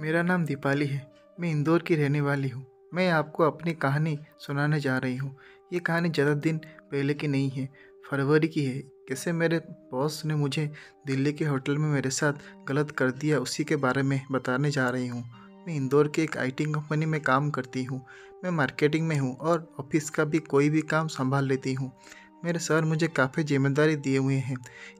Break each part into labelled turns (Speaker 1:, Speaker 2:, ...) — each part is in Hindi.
Speaker 1: मेरा नाम दीपाली है। मैं इंदौर की रहने वाली हूँ। मैं आपको अपनी कहानी सुनाने जा रही हूँ। ये कहानी ज़्यादा दिन पहले की नहीं है, फरवरी की है। कैसे मेरे बॉस ने मुझे दिल्ली के होटल में मेरे साथ गलत कर दिया, उसी के बारे में बताने जा रही हूँ। मैं इंदौर के एक आईटी कंपनी में काम करती हूँ। मैं मार्केटिंग में हूँ और ऑफिस का भी कोई भी काम संभाल लेती हूँ। मेरे सर मुझे काफ़ी जिम्मेदारी दिए हुए हैं,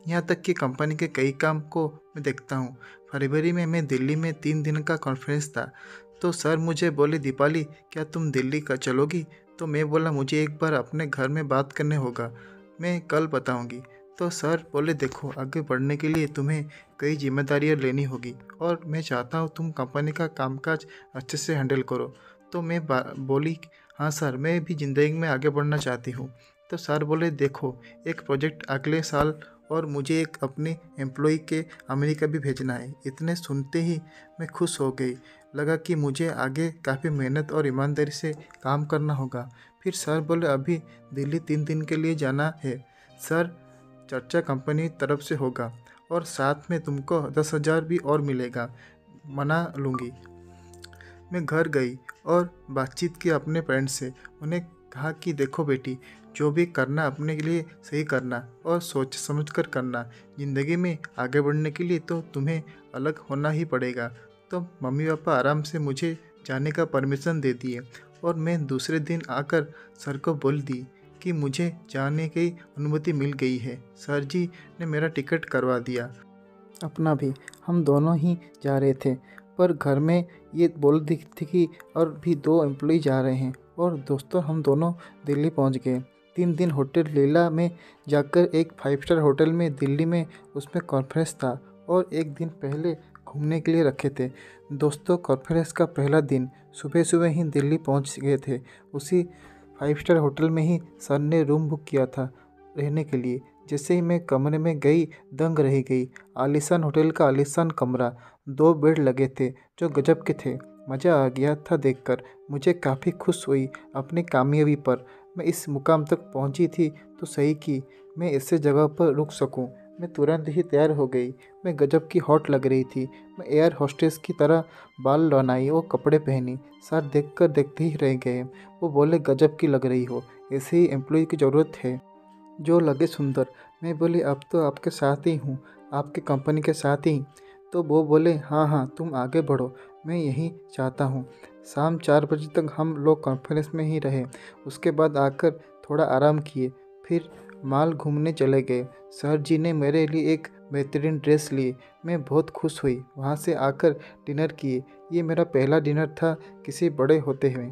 Speaker 1: यहाँ तक कि कंपनी के कई काम को मैं देखता हूँ। फरवरी में मैं दिल्ली में 3 दिन का कॉन्फ्रेंस था, तो सर मुझे बोले, दीपाली क्या तुम दिल्ली का चलोगी? तो मैं बोला, मुझे एक बार अपने घर में बात करने होगा, मैं कल बताऊंगी। तो सर बोले, देखो आगे बढ़ने के लिए तुम्हें कई जिम्मेदारियां लेनी होगी और मैं चाहता हूँ तुम कंपनी का कामकाज अच्छे से हैंडल करो। तो मैं बोली, हाँ सर, मैं भी ज़िंदगी में आगे बढ़ना चाहती हूँ। तो सर बोले, देखो एक प्रोजेक्ट अगले साल और मुझे एक अपने एम्प्लॉय के अमेरिका भी भेजना है। इतने सुनते ही मैं खुश हो गई। लगा कि मुझे आगे काफ़ी मेहनत और ईमानदारी से काम करना होगा। फिर सर बोले, अभी दिल्ली 3 दिन के लिए जाना है सर, चर्चा कंपनी तरफ से होगा और साथ में तुमको 10,000 भी और मिलेगा, मना लूँगी। मैं घर गई और बातचीत की अपने पेरेंट्स से। उन्हें कहा कि देखो बेटी, जो भी करना अपने के लिए सही करना और सोच समझ कर करना। ज़िंदगी में आगे बढ़ने के लिए तो तुम्हें अलग होना ही पड़ेगा। तो मम्मी पापा आराम से मुझे जाने का परमिशन दे दिए और मैं दूसरे दिन आकर सर को बोल दी कि मुझे जाने की अनुमति मिल गई है। सर जी ने मेरा टिकट करवा दिया, अपना भी। हम दोनों ही जा रहे थे, पर घर में ये बोल दी थी कि और भी 2 एम्प्लॉय जा रहे हैं। और दोस्तों, हम दोनों दिल्ली पहुंच गए। 3 दिन होटल लीला में जाकर एक 5 स्टार होटल में दिल्ली में उसमें कॉन्फ्रेंस था और एक दिन पहले घूमने के लिए रखे थे। दोस्तों, कॉन्फ्रेंस का पहला दिन सुबह सुबह ही दिल्ली पहुंच गए थे। उसी 5 स्टार होटल में ही सर ने रूम बुक किया था रहने के लिए। जैसे ही मैं कमरे में गई, दंग रह गई। आलीशान होटल का आलीशान कमरा, 2 बेड लगे थे जो गजब के थे। मज़ा आ गया था देखकर। मुझे काफ़ी खुश हुई अपनी कामयाबी पर। मैं इस मुकाम तक पहुंची थी तो सही कि मैं ऐसे जगह पर रुक सकूं। मैं तुरंत ही तैयार हो गई। मैं गजब की हॉट लग रही थी। मैं एयर होस्टेस की तरह बाल बनाई और कपड़े पहनी। सर देखकर देखते ही रह गए। वो बोले, गजब की लग रही हो, ऐसे ही एम्प्लॉय की ज़रूरत है जो लगे सुंदर। मैं बोली, अब तो आपके साथ ही हूँ, आपकी कंपनी के साथ ही। तो वो बोले, हाँ हाँ तुम आगे बढ़ो, मैं यही चाहता हूँ। शाम 4 बजे तक हम लोग कॉन्फ्रेंस में ही रहे। उसके बाद आकर थोड़ा आराम किए, फिर मॉल घूमने चले गए। सर जी ने मेरे लिए एक बेहतरीन ड्रेस ली। मैं बहुत खुश हुई। वहाँ से आकर डिनर किए। ये मेरा पहला डिनर था किसी बड़े होते हुए।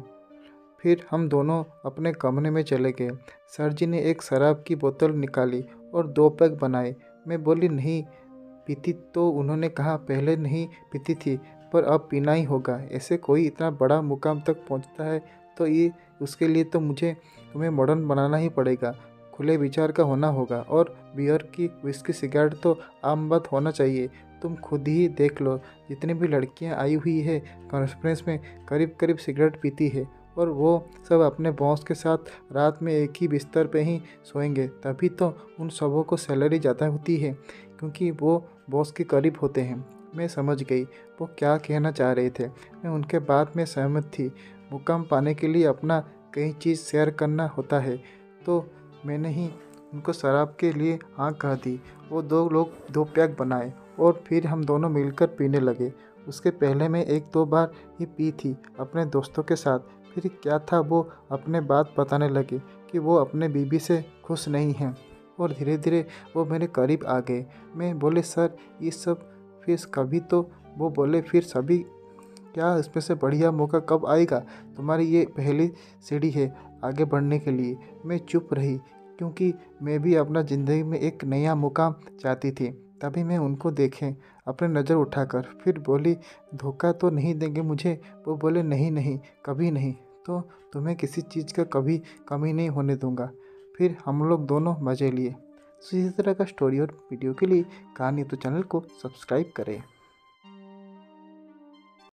Speaker 1: फिर हम दोनों अपने कमरे में चले गए। सर जी ने एक शराब की बोतल निकाली और 2 पैक बनाए। मैं बोली, नहीं पीती। तो उन्होंने कहा, पहले नहीं पीती थी पर अब पीना ही होगा। ऐसे कोई इतना बड़ा मुकाम तक पहुंचता है तो ये उसके लिए तो तुम्हें मॉडर्न बनाना ही पड़ेगा, खुले विचार का होना होगा। और बियर की विस्की सिगरेट तो आम बात होना चाहिए। तुम खुद ही देख लो, जितनी भी लड़कियां आई हुई है कॉन्फ्रेंस में, करीब करीब सिगरेट पीती है और वो सब अपने बॉस के साथ रात में एक ही बिस्तर पे ही सोएंगे। तभी तो उन सबों को सैलरी ज़्यादा होती है, क्योंकि वो बॉस के करीब होते हैं। मैं समझ गई वो क्या कहना चाह रहे थे। मैं उनके बात में सहमत थी। मुकाम पाने के लिए अपना कई चीज़ शेयर करना होता है। तो मैंने ही उनको शराब के लिए हाँ कह दी। वो 2 लोग 2 पैक बनाए और फिर हम दोनों मिलकर पीने लगे। उसके पहले मैं 1-2 बार ही पी थी अपने दोस्तों के साथ। फिर क्या था, वो अपने बात बताने लगे कि वो अपने बीबी से खुश नहीं हैं और धीरे धीरे वो मेरे करीब आ गए। मैं बोले, सर ये सब फिर कभी। तो वो बोले, फिर सभी क्या, इसमें से बढ़िया मौका कब आएगा? तुम्हारी ये पहली सीढ़ी है आगे बढ़ने के लिए। मैं चुप रही क्योंकि मैं भी अपना ज़िंदगी में एक नया मुकाम चाहती थी। तभी मैं उनको देखें अपने नज़र उठाकर। फिर बोली, धोखा तो नहीं देंगे मुझे? वो बोले, नहीं नहीं, कभी नहीं। तो तुम्हें किसी चीज़ का कभी कमी नहीं होने दूंगा। फिर हम लोग दोनों मज़े लिए। इसी तरह का स्टोरी और वीडियो के लिए कहानी तो चैनल को सब्सक्राइब करें।